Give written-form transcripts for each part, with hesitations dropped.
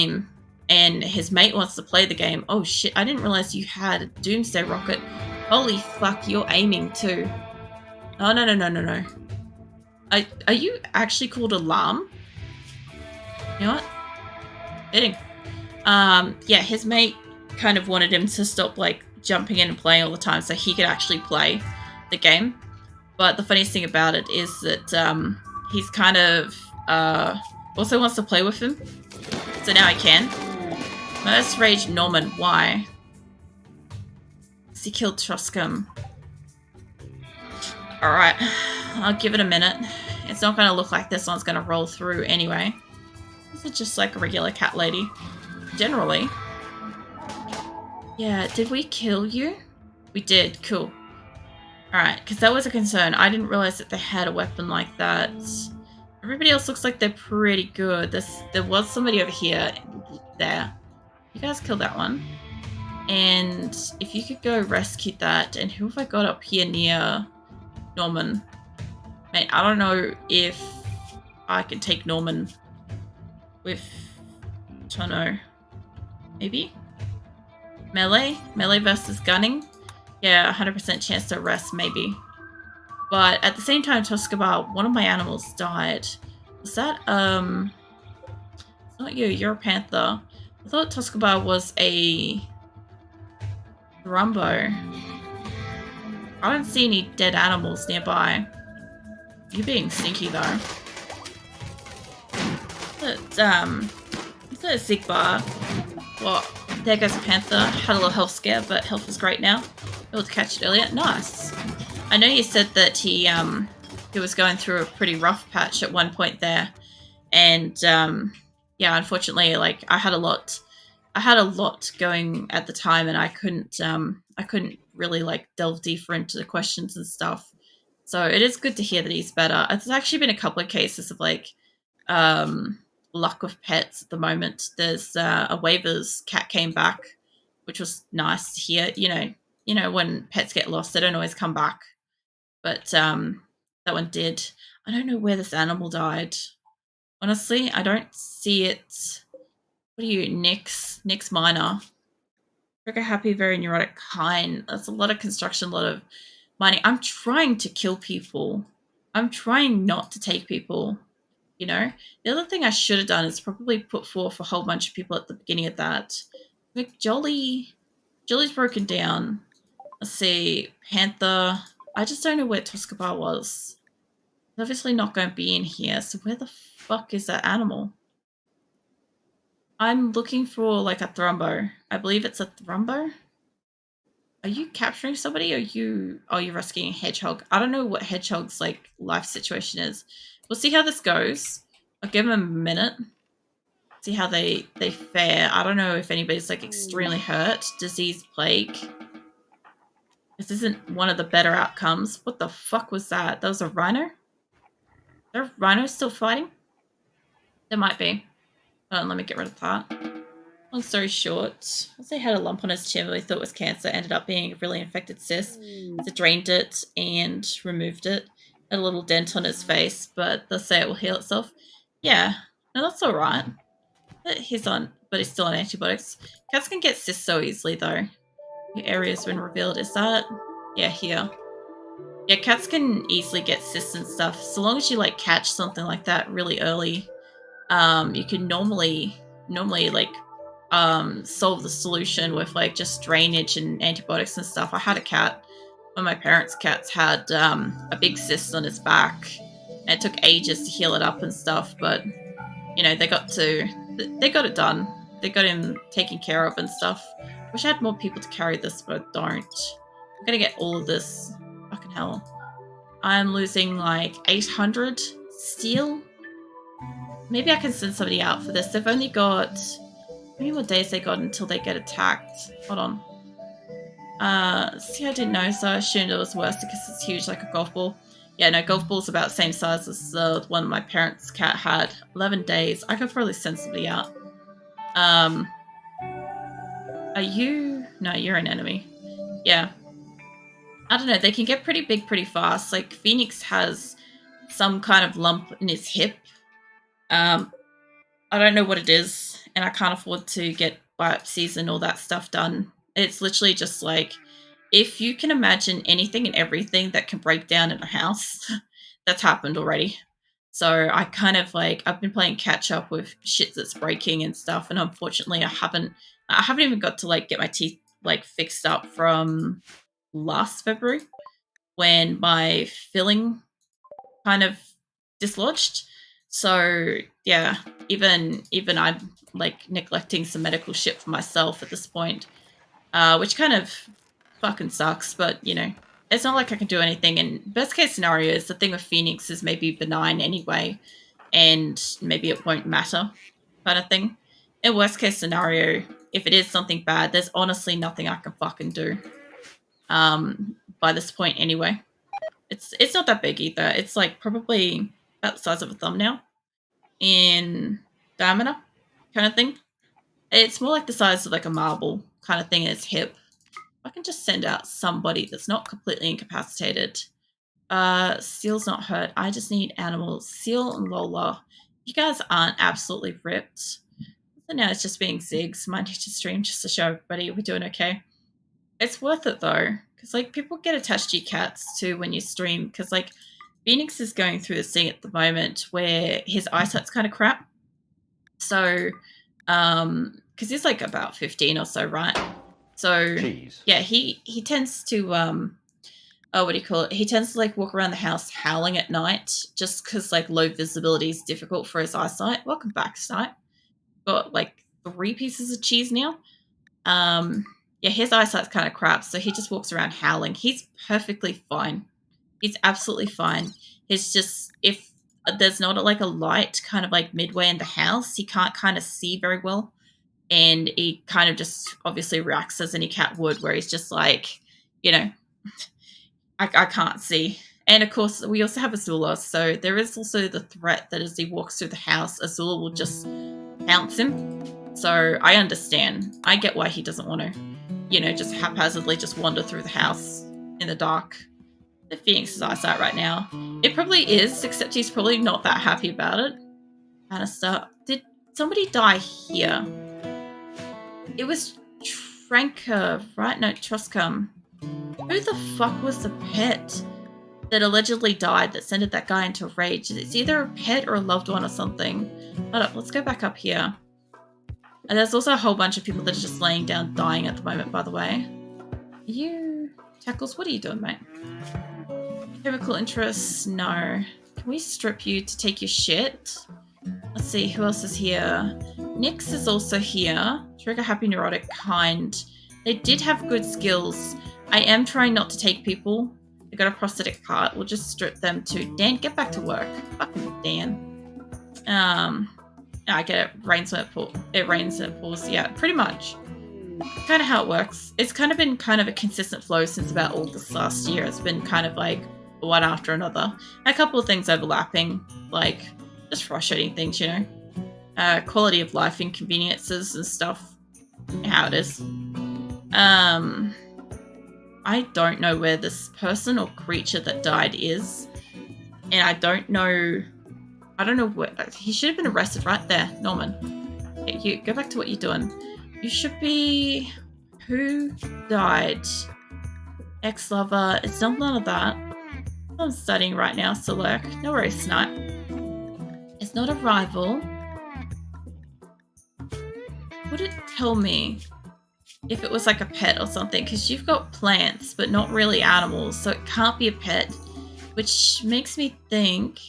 game and his mate wants to play the game. Oh shit, I didn't realize you had a doomsday rocket. Holy fuck, you're aiming too. Oh, no. Are you actually called Alarm? You know what? Fitting. Yeah, his mate kind of wanted him to stop, like, jumping in and playing all the time so he could actually play the game. But the funniest thing about it is that he's kind of also wants to play with him. So now I can. Most Rage Norman, why? He killed Truscom. Alright, I'll give it a minute. It's not going to look like this one's going to roll through anyway. This is just like a regular cat lady. Generally. Yeah, did we kill you? We did, cool. Alright, because that was a concern. I didn't realize that they had a weapon like that. Everybody else looks like they're pretty good. There was somebody over here. There. You guys killed that one. And if you could go rescue that. And who have I got up here near Norman? Mate, I don't know if I can take Norman with... I don't know. Maybe? Melee? Melee versus gunning? Yeah, 100% chance to arrest, maybe. But at the same time, Toscabar, one of my animals died. Was that, It's not you, you're a panther. I thought Toscabar was a... Rumbo. I don't see any dead animals nearby. You're being sneaky, though. But, is that a Zigbar? Well, there goes a panther. Had a little health scare, but health is great now. Able to catch it earlier. Nice. I know you said that he was going through a pretty rough patch at one point there, and yeah, unfortunately, like I had a lot going at the time, and I couldn't really like delve deeper into the questions and stuff. So it is good to hear that he's better. It's actually been a couple of cases of like luck with pets at the moment. There's a waivers cat came back, which was nice to hear. You know when pets get lost, they don't always come back. But that one did. I don't know where this animal died. Honestly, I don't see it. What are you, Nyx Miner? Trigger happy, very neurotic, kind. That's a lot of construction, a lot of mining. I'm trying to kill people. I'm trying not to take people. You know? The other thing I should have done is probably put forth a whole bunch of people at the beginning of that. Like Jolly's broken down. Let's see. Panther. I just don't know where Toscabar was. It's obviously not going to be in here, so where the fuck is that animal? I'm looking for like a Thrumbo. I believe it's a Thrumbo. Are you capturing somebody or you're rescuing a hedgehog? I don't know what hedgehog's like life situation is. We'll see how this goes. I'll give them a minute. See how they fare. I don't know if anybody's like extremely hurt. Disease, plague. This isn't one of the better outcomes. What the fuck was that? That was a rhino? Is there a rhino still fighting? There might be. Let me get rid of that. Long story short, as they had a lump on his chin, we thought it was cancer. Ended up being a really infected cyst. So drained it and removed it. Had a little dent on his face, but they'll say it will heal itself. Yeah, no, that's all right. But he's still on antibiotics. Cats can get cysts so easily, though. New area's been revealed. Is that? Yeah, here. Yeah, cats can easily get cysts and stuff. So long as you like catch something like that really early, you can normally like solve the solution with like just drainage and antibiotics and stuff. I had a cat. One of my parents' cats had a big cyst on his back. And it took ages to heal it up and stuff, but you know, they got it done. They got him taken care of and stuff. Wish I had more people to carry this, but I don't. I'm gonna get all of this. Fucking hell. I'm losing like 800 steel. Maybe I can send somebody out for this. They've only got... How many more days they got until they get attacked? Hold on. See, I didn't know, so I assumed it was worse because it's huge like a golf ball. Yeah, no, golf ball's about the same size as the one my parents' cat had. 11 days. I could probably send somebody out. Are you... No, you're an enemy. Yeah. I don't know, they can get pretty big pretty fast. Like, Phoenix has some kind of lump in his hip. I don't know what it is. and I can't afford to get biopsies and all that stuff done. It's literally just like, if you can imagine anything and everything that can break down in a house, that's happened already. So I kind of like, I've been playing catch up with shit that's breaking and stuff, and unfortunately I haven't even got to like get my teeth like fixed up from last February when my filling kind of dislodged. So yeah, even I'm like neglecting some medical shit for myself at this point, which kind of fucking sucks. But you know, it's not like I can do anything. And best case scenario is the thing with Phoenix is maybe benign anyway, and maybe it won't matter, kind of thing. In worst case scenario, if it is something bad, there's honestly nothing I can fucking do. By this point anyway. It's not that big either. It's like probably about the size of a thumbnail in diameter, kind of thing. It's more like the size of like a marble kind of thing in its hip. I can just send out somebody that's not completely incapacitated. Seal's not hurt. I just need animals. Seal and Lola. You guys aren't absolutely ripped. So now it's just being zigs. Might need to stream just to show everybody we're doing okay. It's worth it though, because like people get attached to your cats too when you stream. Because like Phoenix is going through this thing at the moment where his eyesight's kind of crap. So, because he's like about 15 or so, right? So Jeez. yeah, he tends to what do you call it? He tends to like walk around the house howling at night, just because like low visibility is difficult for his eyesight. Welcome back, Snipe. Got like 3 pieces of cheese now. Yeah, his eyesight's kind of crap, so he just walks around howling. He's perfectly fine. He's absolutely fine. It's just if there's not like a light kind of like midway in the house, he can't kind of see very well. And he kind of just obviously reacts as any cat would, where he's just like, you know, I can't see. And of course, we also have Azula, so there is also the threat that as he walks through the house, Azula will just pounce him. So I understand. I get why he doesn't want to, you know, just haphazardly just wander through the house in the dark. The Phoenix's eyesight right now. It probably is, except he's probably not that happy about it. Alistair, did somebody die here? It was Tranka, right? No, Truscum. Who the fuck was the pet that allegedly died that sent that guy into a rage? It's either a pet or a loved one or something. Hold up, let's go back up here. And there's also a whole bunch of people that are just laying down dying at the moment, by the way. Are you... Tackles, what are you doing, mate? Chemical interests, no. Can we strip you to take your shit? Let's see, who else is here? Nyx is also here. Trigger, happy, neurotic, kind. They did have good skills. I am trying not to take people. They got a prosthetic heart. We'll just strip them too. Dan, get back to work. Fucking Dan. I get it. Rains when it pours. It rains and it pours. Yeah, pretty much. Kind of how it works. It's kind of been kind of a consistent flow since about August last year. It's been kind of like one after another. A couple of things overlapping, like just frustrating things, you know. Quality of life inconveniences and stuff. How it is. I don't know where this person or creature that died is. And I don't know where. He should have been arrested right there, Norman. Hey, you go back to what you're doing. You should be... Who died? Ex-lover. It's not none of that. I'm studying right now, so lurk. No worries, Snipe. It's not a rival. Would it tell me if it was like a pet or something? Because you've got plants, but not really animals, so it can't be a pet. Which makes me think...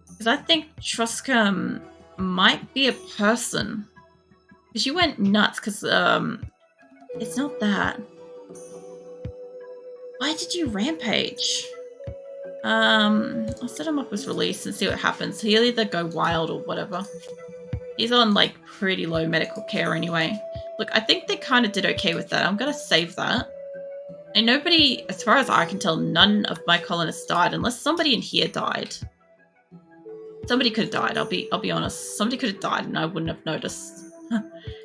Because I think Truscum might be a person. Because you went nuts, because, it's not that. Why did you rampage? I'll set him up as release and see what happens. He'll either go wild or whatever. He's on, like, pretty low medical care anyway. Look, I think they kind of did okay with that. I'm gonna save that. And nobody, as far as I can tell, none of my colonists died, unless somebody in here died. Somebody could have died, I'll be honest. Somebody could have died and I wouldn't have noticed.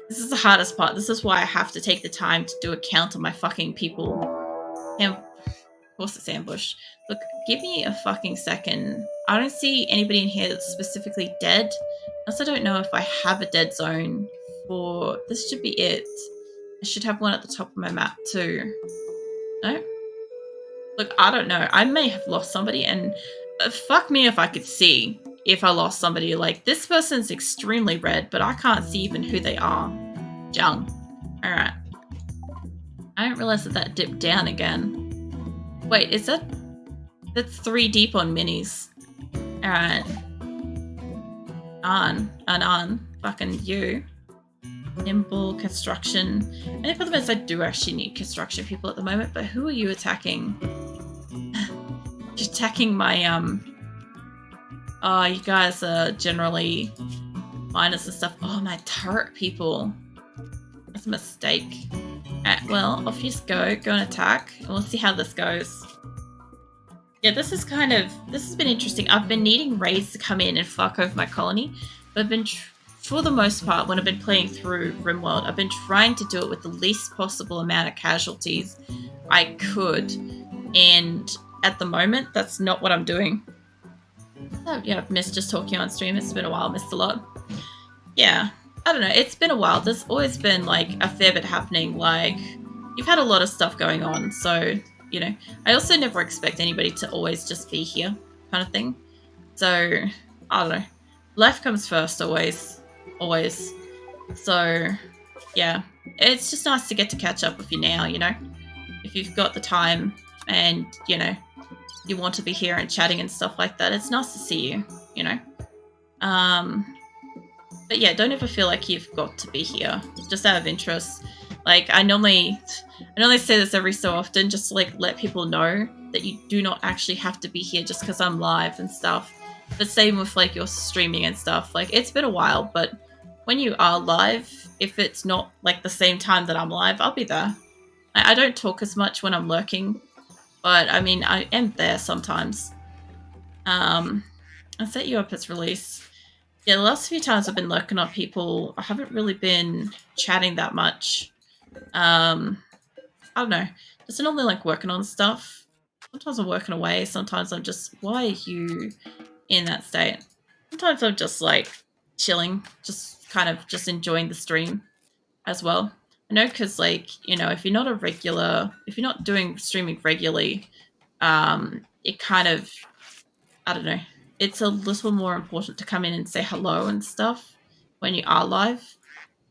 This is the hardest part. This is why I have to take the time to do a count on my fucking people. And of course it's ambush. Look, give me a fucking second. I don't see anybody in here that's specifically dead. I also don't know if I have a dead zone for... This should be it. I should have one at the top of my map too. No? Look, I don't know. I may have lost somebody, and fuck me if I could see if I lost somebody. Like, this person's extremely red, but I can't see even who they are. Jung. Alright. I didn't realize that dipped down again. Wait, is that... That's 3 deep on minis. Alright. On. Fucking you. Nimble, construction. And the problem is I do actually need construction people at the moment, but who are you attacking? You're attacking my, Oh, you guys are generally miners and stuff. Oh, my turret people. That's a mistake. Alright, well, off you just go. Go and attack, and we'll see how this goes. Yeah, this has been interesting. I've been needing raids to come in and fuck over my colony, but I've been, for the most part, when I've been playing through RimWorld, I've been trying to do it with the least possible amount of casualties I could, and at the moment, that's not what I'm doing. Oh, yeah, I've missed just talking on stream. It's been a while, missed a lot. Yeah, I don't know, it's been a while. There's always been, like, a fair bit happening. Like, you've had a lot of stuff going on, so... You know, I also never expect anybody to always just be here, kind of thing. So, I don't know. Life comes first, always. Always. So, yeah. It's just nice to get to catch up with you now, you know? If you've got the time and, you know, you want to be here and chatting and stuff like that, it's nice to see you, you know? But yeah, don't ever feel like you've got to be here, just out of interest. Like, I normally say this every so often, just to, like, let people know that you do not actually have to be here just because I'm live and stuff. But same with, like, your streaming and stuff. Like, it's been a while, but when you are live, if it's not, like, the same time that I'm live, I'll be there. I don't talk as much when I'm lurking, but, I mean, I am there sometimes. I set you up as release. Yeah, the last few times I've been lurking on people, I haven't really been chatting that much. I don't know. Just normally like working on stuff. Sometimes I'm working away. Sometimes I'm just, why are you in that state? Sometimes I'm just like chilling, just kind of just enjoying the stream as well. I know, because like, you know, if you're not doing streaming regularly, it kind of, I don't know, it's a little more important to come in and say hello and stuff when you are live.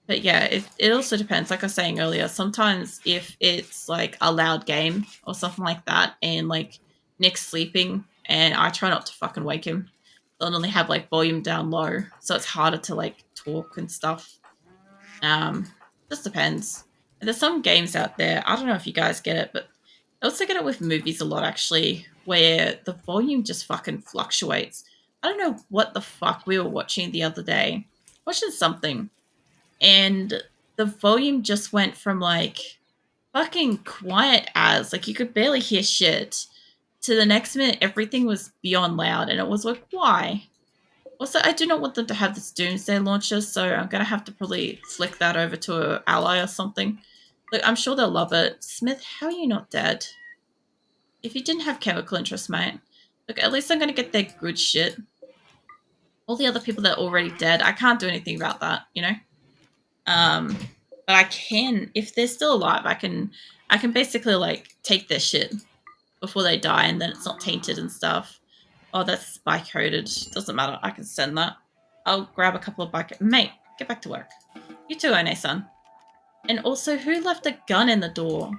But yeah, it also depends. Like I was saying earlier, sometimes if it's like a loud game or something like that, and like Nick's sleeping, and I try not to fucking wake him, they'll only have like volume down low, so it's harder to like talk and stuff. Just depends. And there's some games out there, I don't know if you guys get it, but I also get it with movies a lot actually, where the volume just fucking fluctuates. I don't know what the fuck we were watching the other day. Watching something. And the volume just went from, like, fucking quiet as, like, you could barely hear shit, to the next minute everything was beyond loud. And it was like, why? Also, I do not want them to have this Doomsday launcher, so I'm going to have to probably flick that over to an ally or something. Like, I'm sure they'll love it. Smith, how are you not dead? If you didn't have chemical interest, mate. Look, at least I'm going to get their good shit. All the other people that are already dead, I can't do anything about that, you know? But I can, if they're still alive, I can basically like take their shit before they die, and then it's not tainted and stuff. Oh, that's spy coded. Doesn't matter. I can send that. I'll grab a couple of bike. Mate, get back to work. You too, One-san. And also, who left a gun in the door?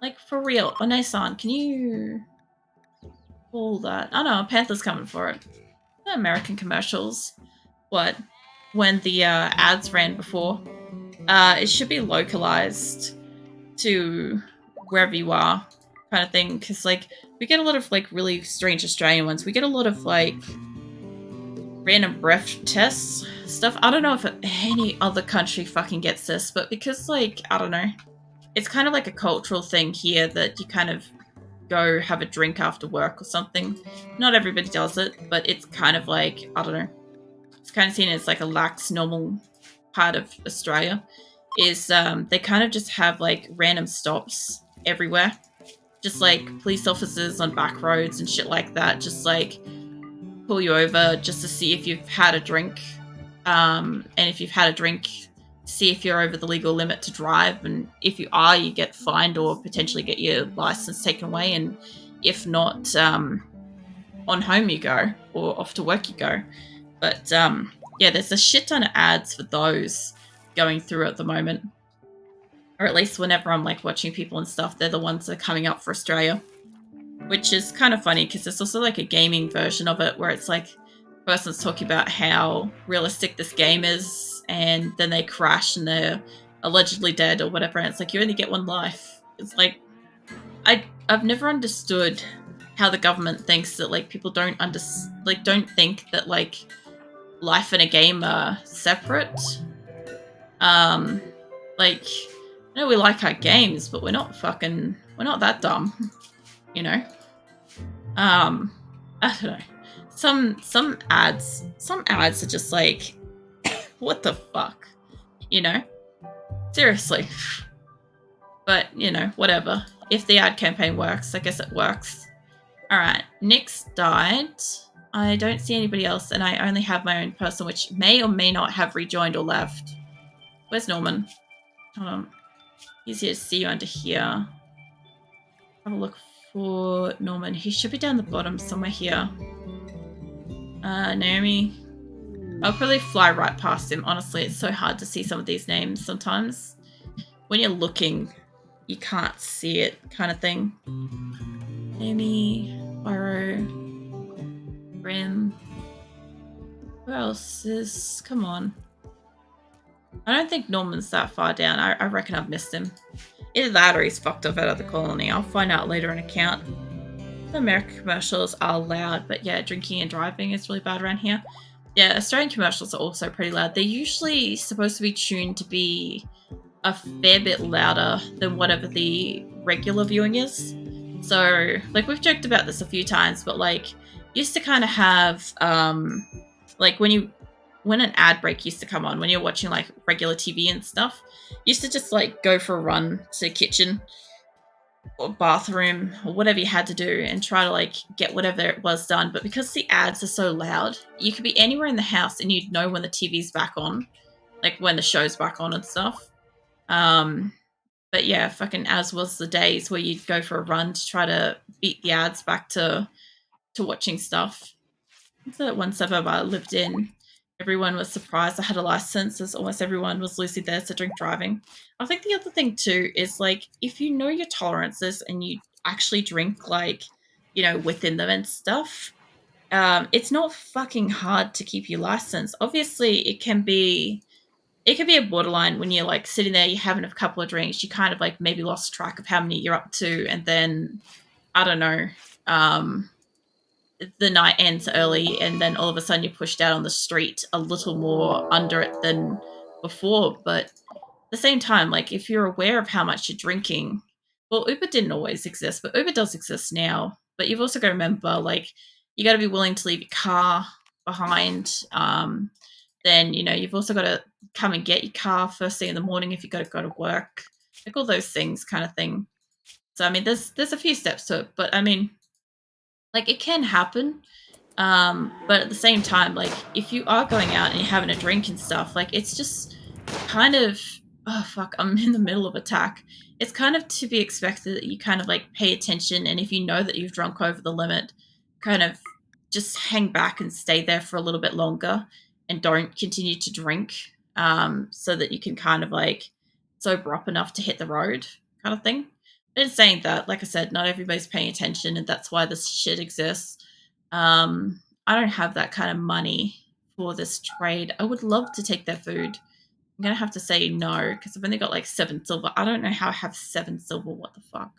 Like, for real. One-san, can you pull that? Oh no, Panther's coming for it. The American commercials. What? When the ads ran before. It should be localized to wherever you are, kind of thing. Because, like, we get a lot of, like, really strange Australian ones. We get a lot of, like, random breath tests stuff. I don't know if any other country fucking gets this, but because, like, I don't know. It's kind of like a cultural thing here that you kind of go have a drink after work or something. Not everybody does it, but it's kind of like, I don't know. It's kind of seen as like a lax, normal part of Australia. Is they kind of just have like random stops everywhere. Just like police officers on back roads and shit like that. Just like pull you over just to see if you've had a drink. And if you've had a drink, see if you're over the legal limit to drive, and if you are, you get fined or potentially get your license taken away, and if not, on home you go, or off to work you go. But yeah, there's a shit ton of ads for those going through at the moment, or at least whenever I'm like watching people and stuff, they're the ones that are coming up for Australia, which is kind of funny because there's also like a gaming version of it where it's like the person's talking about how realistic this game is, and then they crash and they're allegedly dead or whatever, and it's like you only get one life. It's like I've never understood how the government thinks that like people don't think that like life and a game are separate. Like, I know we like our games, but we're not that dumb, you know. I don't know. Some ads are just like, what the fuck, you know? Seriously. But you know, whatever. If the ad campaign works, I guess it works. All right, Nick's died. I don't see anybody else, and I only have my own person, which may or may not have rejoined or left. Where's Norman? Hold on. Easier to see you under here. Have a look for Norman. He should be down the bottom somewhere here. Naomi. I'll probably fly right past him. Honestly, it's so hard to see some of these names sometimes. When you're looking, you can't see it, kind of thing. Naomi, Burrow, Rim. Who else is... Come on. I don't think Norman's that far down. I reckon I've missed him. Either that or he's fucked off out of the colony. I'll find out later in account. The American commercials are loud, but yeah, drinking and driving is really bad around here. Yeah, Australian commercials are also pretty loud. They're usually supposed to be tuned to be a fair bit louder than whatever the regular viewing is. So, like, we've joked about this a few times, but like, used to kind of have, like when an ad break used to come on, when you're watching like regular TV and stuff, used to just like go for a run to the kitchen or bathroom or whatever you had to do and try to like get whatever it was done. But because the ads are so loud, you could be anywhere in the house and you'd know when the TV's back on, like when the show's back on and stuff. But yeah, fucking as was the days where you'd go for a run to try to beat the ads back to watching stuff. The one suburb I lived in, everyone was surprised I had a license, as almost everyone was loosely there to drink driving. I think the other thing too is like, if you know your tolerances and you actually drink like, you know, within them and stuff, it's not fucking hard to keep your license. Obviously, it can be a borderline when you're like sitting there, you're having a couple of drinks, you kind of like maybe lost track of how many you're up to, and then I don't know, the night ends early and then all of a sudden you're pushed out on the street a little more under it than before. But at the same time, like if you're aware of how much you're drinking, well, Uber didn't always exist, but Uber does exist now. But you've also got to remember, like, you got to be willing to leave your car behind. Then, you know, you've also got to come and get your car first thing in the morning if you got to go to work, like all those things kind of thing. So, I mean, there's a few steps to it, but I mean, like, it can happen. But at the same time, like, if you are going out and you're having a drink and stuff, like, it's just kind of, oh, fuck, I'm in the middle of attack. It's kind of to be expected that you kind of, like, pay attention, and if you know that you've drunk over the limit, kind of just hang back and stay there for a little bit longer and don't continue to drink, so that you can kind of, like, sober up enough to hit the road kind of thing. But in saying that, like I said, not everybody's paying attention, and that's why this shit exists. I don't have that kind of money for this trade. I would love to take their food. I'm going to have to say no, because I've only got like 7 silver. I don't know how I have 7 silver. What the fuck?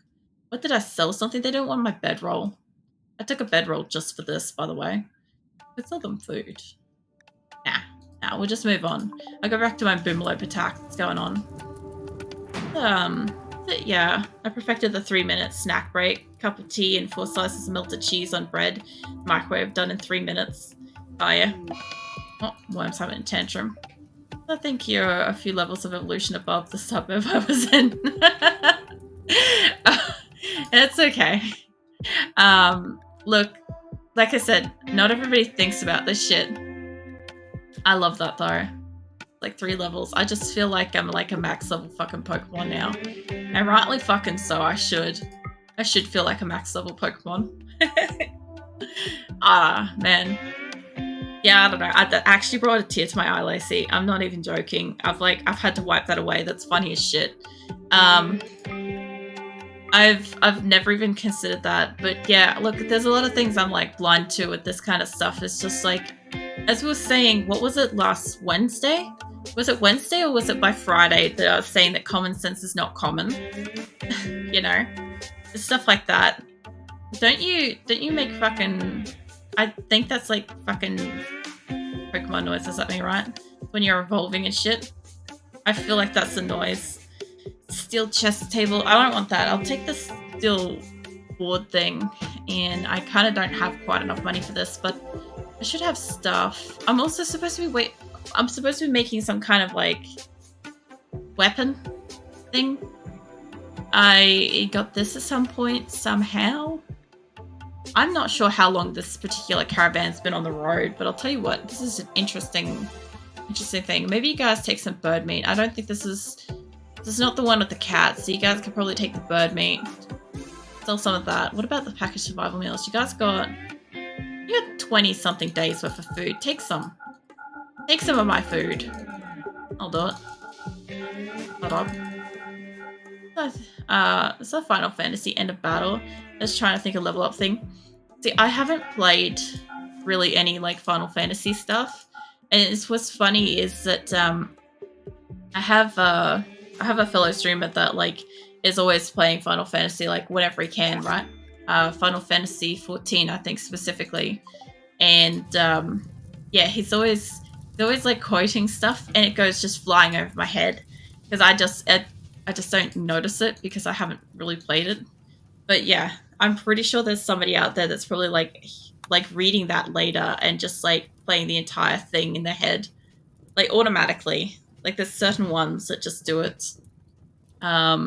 What did I sell? Something? They don't want my bedroll. I took a bedroll just for this, by the way. Let's sell them food. Nah, we'll just move on. I'll go back to my boomalope attack that's going on. Yeah, I perfected the 3-minute snack break. Cup of tea and 4 slices of melted cheese on bread. Microwave done in 3 minutes. Oh yeah. Oh, Worm's having a tantrum. I think you're a few levels of evolution above the suburb I was in. It's okay. Look, like I said, not everybody thinks about this shit. I love that though. like 3 levels. I just feel like I'm like a max level fucking Pokemon now. And rightly fucking so, I should feel like a max level Pokemon. Man. Yeah, I don't know. That actually brought a tear to my eye, Lacey. I'm not even joking. I've had to wipe that away. That's funny as shit. I've never even considered that. But yeah, look, there's a lot of things I'm like blind to with this kind of stuff. It's just like, as we were saying, what was it last Wednesday? Was it Wednesday or was it by Friday that I was saying that common sense is not common? You know? Stuff like that. Don't you make fucking... I think that's like fucking Pokemon noise or something, right? When you're evolving and shit. I feel like that's the noise. Steel chest table. I don't want that. I'll take the steel board thing. And I kind of don't have quite enough money for this, but I should have stuff. I'm also supposed to be I'm supposed to be making some kind of like weapon thing. I got this at some point somehow. I'm not sure how long this particular caravan's been on the road, but I'll tell you what, this is an interesting thing. Maybe you guys take some bird meat. I don't think this is not the one with the cats, so you guys could probably take the bird meat. Sell some of that. What about the packaged survival meals? You got 20-something days worth of food. Take some. Take some of my food. I'll do it. Hold on. It's a Final Fantasy end of battle. Just trying to think of level up thing. See, I haven't played really any like Final Fantasy stuff, and what's funny is that I have a fellow streamer that like is always playing Final Fantasy like whenever he can, right? Final Fantasy 14, I think specifically, and yeah, he's always like quoting stuff, and it goes just flying over my head because I just don't notice it because I haven't really played it. But yeah, I'm pretty sure there's somebody out there that's probably like reading that later and just like playing the entire thing in their head, like automatically. Like there's certain ones that just do it. I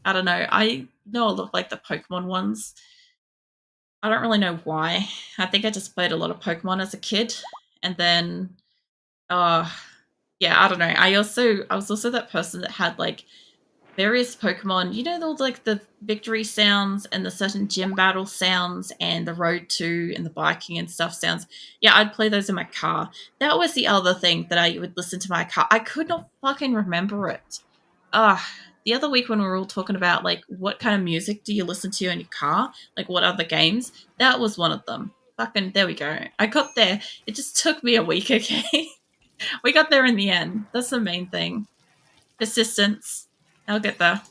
don't know. I know a lot of like the Pokemon ones. I don't really know why. I think I just played a lot of Pokemon as a kid, and then, yeah, I don't know. I was also that person that had like various Pokemon, you know, like the victory sounds and the certain gym battle sounds and the road to and the biking and stuff sounds. Yeah, I'd play those in my car. That was the other thing that I would listen to my car. I could not fucking remember it. The other week when we were all talking about like what kind of music do you listen to in your car, like what other games, that was one of them. Fucking there we go. I got there. It just took me a week, okay? We got there in the end. That's the main thing. Persistence. I'll get there.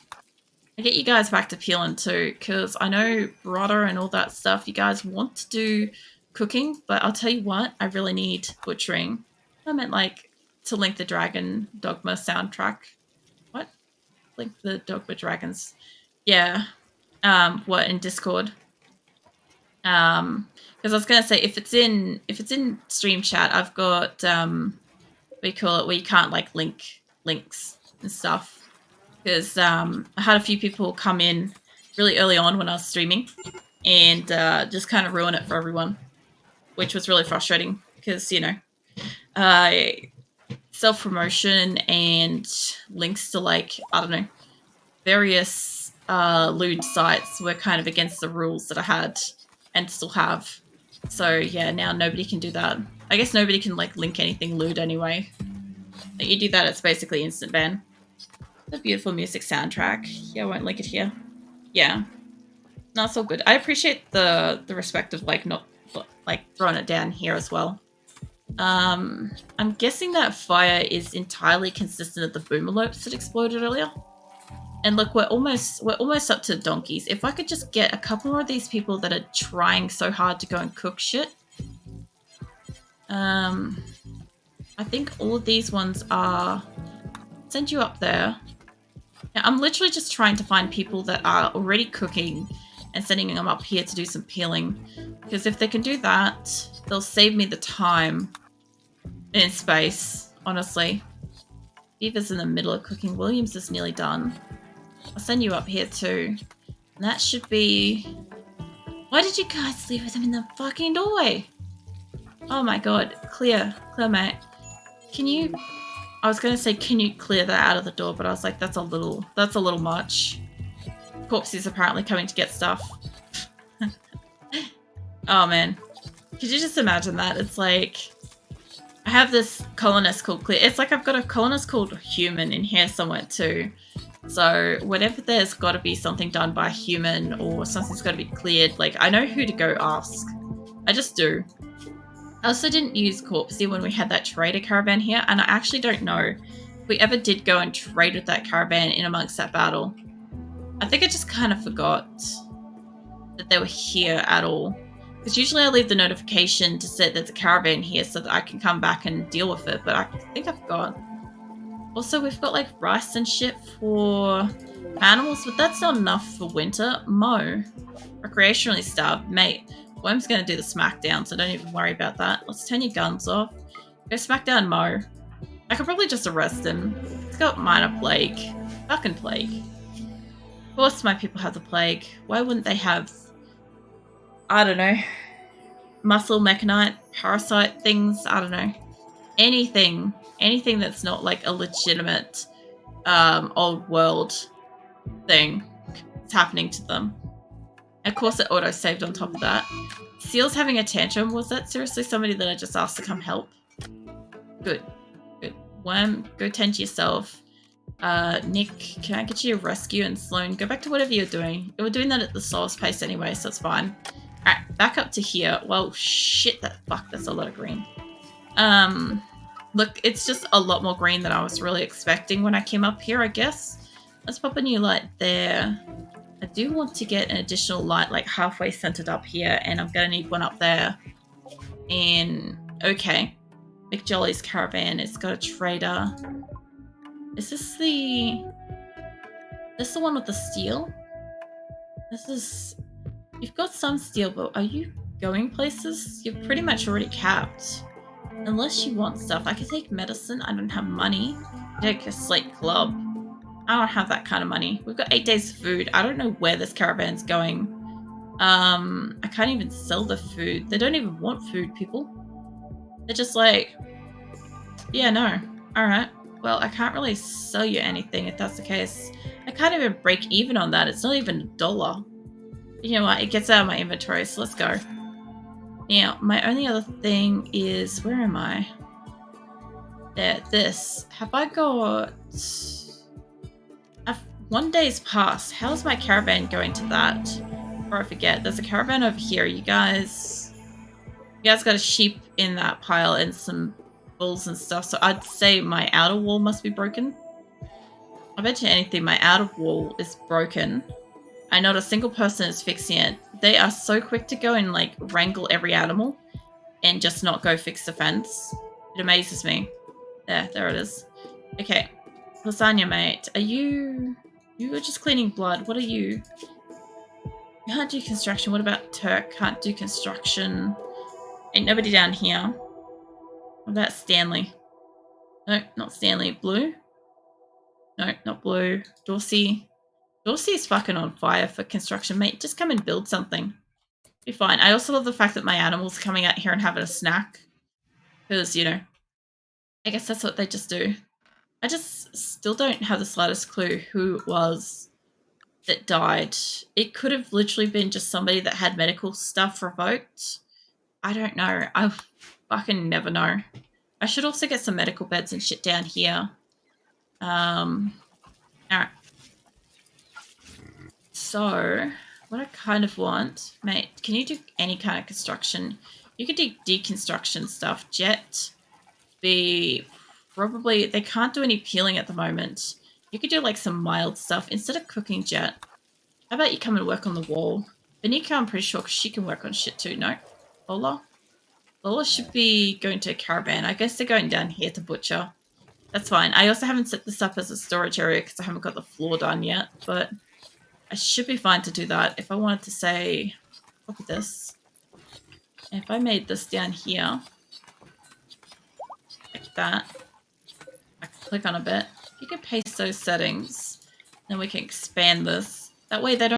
I'll get you guys back to peeling too, because I know brother and all that stuff, you guys want to do cooking, but I'll tell you what, I really need butchering. I meant like to link the Dragon Dogma soundtrack. What? Link the Dogma Dragons. Yeah. What, in Discord? Because I was gonna say if it's in stream chat, I've got we call it where you can't like link links and stuff. Because I had a few people come in really early on when I was streaming and just kind of ruin it for everyone, which was really frustrating because, you know, self-promotion and links to, like, I don't know, various lewd sites were kind of against the rules that I had and still have. So, yeah, now nobody can do that. I guess nobody can, like, link anything lewd anyway. Like, you do that, it's basically instant ban. The beautiful music soundtrack. Yeah, I won't link it here. Yeah. No, it's all good. I appreciate the respect of like not like throwing it down here as well. I'm guessing that fire is entirely consistent with the boomalopes that exploded earlier. And look, we're almost up to donkeys. If I could just get a couple more of these people that are trying so hard to go and cook shit. I think all of these ones are send you up there. Now, I'm literally just trying to find people that are already cooking and sending them up here to do some peeling. Because if they can do that, they'll save me the time and space, honestly. Beaver's in the middle of cooking. Williams is nearly done. I'll send you up here too. And that should be... Why did you guys leave them in the fucking doorway? Oh my god. Clear, mate. Can you... I was gonna say, can you clear that out of the door? But I was like, that's a little much. Corpses apparently coming to get stuff. Oh man. Could you just imagine that? It's like, I have this colonist called Clear. It's like I've got a colonist called Human in here somewhere too. So whenever there's got to be something done by a human or something's got to be cleared, like I know who to go ask. I just do. I also didn't use Corpsey when we had that trader caravan here, and I actually don't know if we ever did go and trade with that caravan in amongst that battle. I think I just kind of forgot that they were here at all. Because usually I leave the notification to say there's a caravan here so that I can come back and deal with it, but I think I forgot. Also, we've got like rice and shit for animals, but that's not enough for winter. Mo, recreationally starved. Mate, Worm's going to do the smackdown, so don't even worry about that. Let's turn your guns off. Go smack down Mo. I could probably just arrest him. He's got minor plague. Fucking plague. Of course my people have the plague. Why wouldn't they have, I don't know, muscle, mechanite, parasite things? I don't know. Anything that's not like a legitimate old world thing is happening to them. And of course it auto-saved on top of that. Seal's having a tantrum. Was that seriously somebody that I just asked to come help? Good. Good. Worm, go tend to yourself. Nick, can I get you a rescue? And Sloan, go back to whatever you're doing. You were doing that at the slowest pace anyway, so it's fine. Alright, back up to here. Well, shit, that's a lot of green. Look, it's just a lot more green than I was really expecting when I came up here, I guess. Let's pop a new light there. I do want to get an additional light like halfway centered up here, and I'm gonna need one up there. And, okay. McJolly's caravan, it's got a trader. Is this the one with the steel? You've got some steel, but are you going places? You're pretty much already capped. Unless you want stuff. I could take medicine. I don't have money. Take a slate club. I don't have that kind of money. We've got 8 days of food. I don't know where this caravan's going. I can't even sell the food. They don't even want food, people. They're just like, yeah, no. Alright. Well, I can't really sell you anything if that's the case. I can't even break even on that. It's not even $1. You know what? It gets out of my inventory, so let's go. Now, my only other thing is, where am I? There, this. Have I got... 1 day's passed. How's my caravan going to that? Before I forget, there's a caravan over here. You guys got a sheep in that pile and some bulls and stuff, so I'd say my outer wall must be broken. I bet you anything my outer wall is broken. And not a single person is fixing it. They are so quick to go and like wrangle every animal and just not go fix the fence. It amazes me. There it is. Okay. Lasagna, mate. You were just cleaning blood. What are you? You can't do construction. What about Turk? Can't do construction. Ain't nobody down here. What about Stanley? No, not Stanley. Blue? No, not Blue. Dorsey. Dorsey is fucking on fire for construction, mate. Just come and build something. Be fine. I also love the fact that my animals are coming out here and having a snack. Because, you know, I guess that's what they just do. I just still don't have the slightest clue who it was that died. It could have literally been just somebody that had medical stuff revoked. I don't know. I fucking never know. I should also get some medical beds and shit down here. Alright. So, what I kind of want... Mate, can you do any kind of construction? You could do deconstruction stuff. Jet. Probably... They can't do any peeling at the moment. You could do like some mild stuff. Instead of cooking, Jet, how about you come and work on the wall? Benika, I'm pretty sure, because she can work on shit too. No? Lola? Lola should be going to a caravan. I guess they're going down here to butcher. That's fine. I also haven't set this up as a storage area because I haven't got the floor done yet, but I should be fine to do that. If I wanted to say, look at this. If I made this down here, like that, I can click on a bit. You can paste those settings, then we can expand this. That way they don't